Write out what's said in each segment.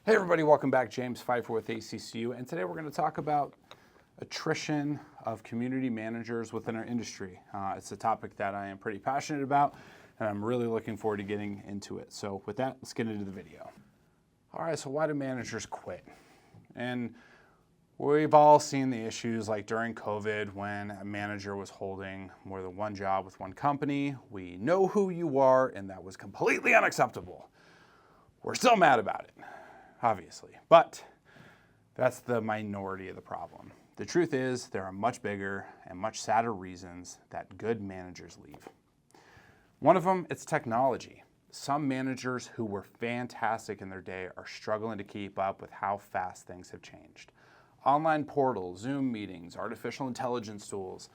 Hey everybody, welcome back. James Phifer with ACCU, and today we're going to talk about attrition of community managers within our industry. It's a topic that I am pretty passionate about, and I'm really looking forward to getting into it. So with that, let's get into the video. All right, so why do managers quit? And we've all seen the issues like during COVID when a manager was holding more than one job with one company. We know who you are, and that was completely unacceptable. We're still mad about it, obviously, but that's the minority of the problem. The truth is there are much bigger and much sadder reasons that good managers leave. One of them, it's technology. Some managers who were fantastic in their day are struggling to keep up with how fast things have changed. Online portals, Zoom meetings, artificial intelligence tools,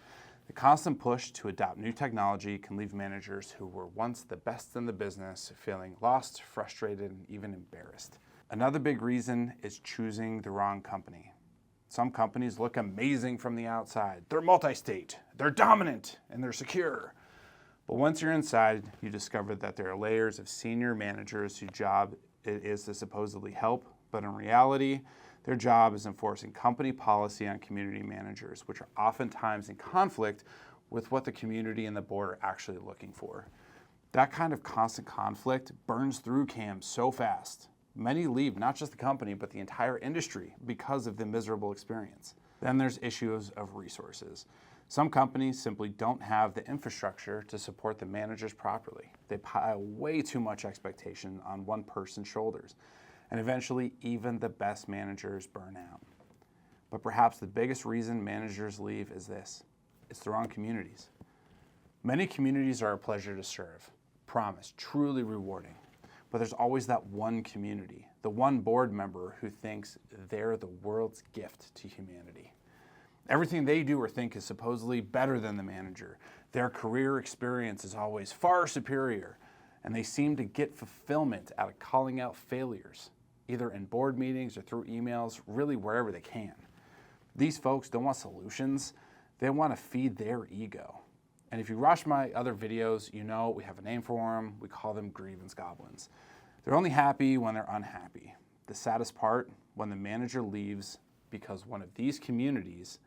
the constant push to adopt new technology can leave managers who were once the best in the business feeling lost, frustrated, and even embarrassed. Another big reason is choosing the wrong company. Some companies look amazing from the outside. They're multi-state, they're dominant, and they're secure. But once you're inside, you discover that there are layers of senior managers whose job it is to supposedly help, but in reality, their job is enforcing company policy on community managers, which are oftentimes in conflict with what the community and the board are actually looking for. That kind of constant conflict burns through CAMs so fast. Many leave not just the company, but the entire industry because of the miserable experience. Then there's issues of resources. Some companies simply don't have the infrastructure to support the managers properly. They pile way too much expectation on one person's shoulders, and eventually even the best managers burn out. But perhaps the biggest reason managers leave is this: it's the wrong communities. Many communities are a pleasure to serve, promise, truly rewarding. But there's always that one community, the one board member who thinks they're the world's gift to humanity. Everything they do or think is supposedly better than the manager. Their career experience is always far superior, and they seem to get fulfillment out of calling out failures, either in board meetings or through emails, really wherever they can. These folks don't want solutions, they want to feed their ego. And if you watch my other videos, you know we have a name for them. We call them grievance goblins. They're only happy when they're unhappy. The saddest part, when the manager leaves because one of these communities,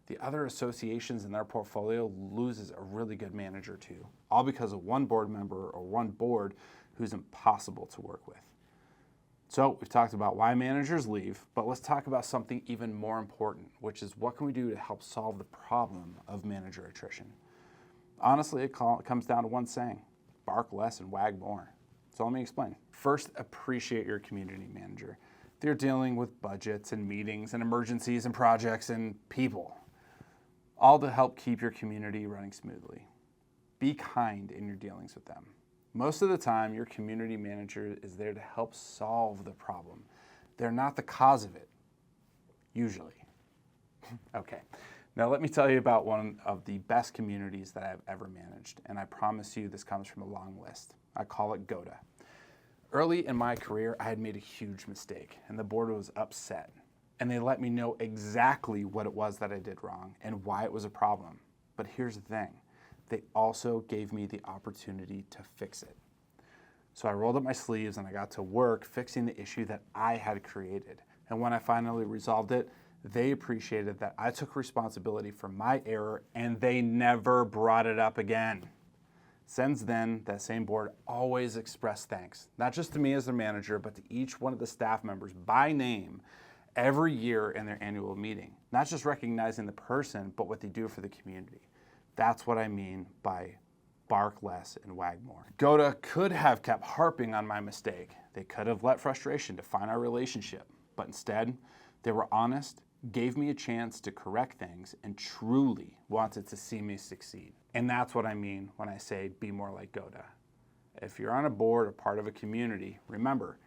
the other associations in their portfolio loses a really good manager too, all because of one board member or one board who's impossible to work with. So we've talked about why managers leave, but let's talk about something even more important, which is what can we do to help solve the problem of manager attrition? Honestly, it comes down to one saying: bark less and wag more. So let me explain. First, appreciate your community manager. They're dealing with budgets and meetings and emergencies and projects and people, all to help keep your community running smoothly. Be kind in your dealings with them. Most of the time, your community manager is there to help solve the problem. They're not the cause of it, usually. Okay. Now let me tell you about one of the best communities that I've ever managed, and I promise you this comes from a long list. I call it GOTA. Early in my career, I had made a huge mistake, and the board was upset, and they let me know exactly what it was that I did wrong and why it was a problem. But here's the thing, they also gave me the opportunity to fix it. So I rolled up my sleeves and I got to work fixing the issue that I had created. And when I finally resolved it, they appreciated that I took responsibility for my error and they never brought it up again. Since then, that same board always expressed thanks, not just to me as their manager, but to each one of the staff members by name every year in their annual meeting. Not just recognizing the person, but what they do for the community. That's what I mean by bark less and wag more. GOTA could have kept harping on my mistake. They could have let frustration define our relationship, but instead, they were honest, gave me a chance to correct things, and truly wanted to see me succeed. And that's what I mean when I say be more like GOTA. If you're on a board or part of a community, remember,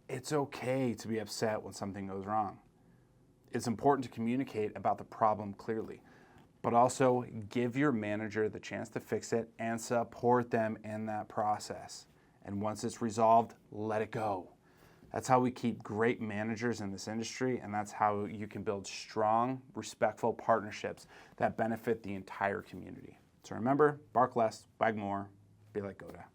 it's okay to be upset when something goes wrong. It's important to communicate about the problem clearly, but also give your manager the chance to fix it and support them in that process. And once it's resolved, let it go. That's how we keep great managers in this industry, and that's how you can build strong, respectful partnerships that benefit the entire community. So remember, bark less, wag more, be like GOTA.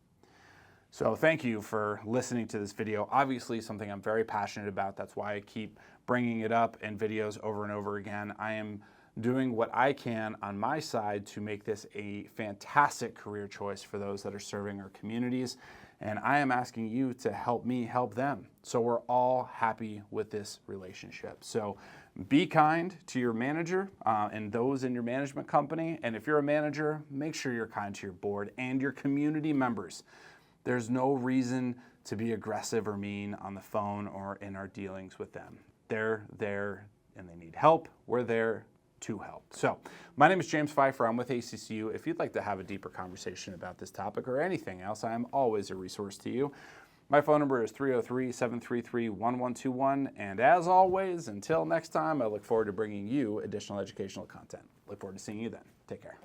So thank you for listening to this video. Obviously something I'm very passionate about. That's why I keep bringing it up in videos over and over again. I am doing what I can on my side to make this a fantastic career choice for those that are serving our communities. And I am asking you to help me help them, so we're all happy with this relationship. So be kind to your manager and those in your management company. And if you're a manager, make sure you're kind to your board and your community members. There's no reason to be aggressive or mean on the phone or in our dealings with them. They're there and they need help. We're there to help. So my name is James Phifer. I'm with ACCU. If you'd like to have a deeper conversation about this topic or anything else, I am always a resource to you. My phone number is 303-733-1121. And as always, until next time, I look forward to bringing you additional educational content. Look forward to seeing you then. Take care.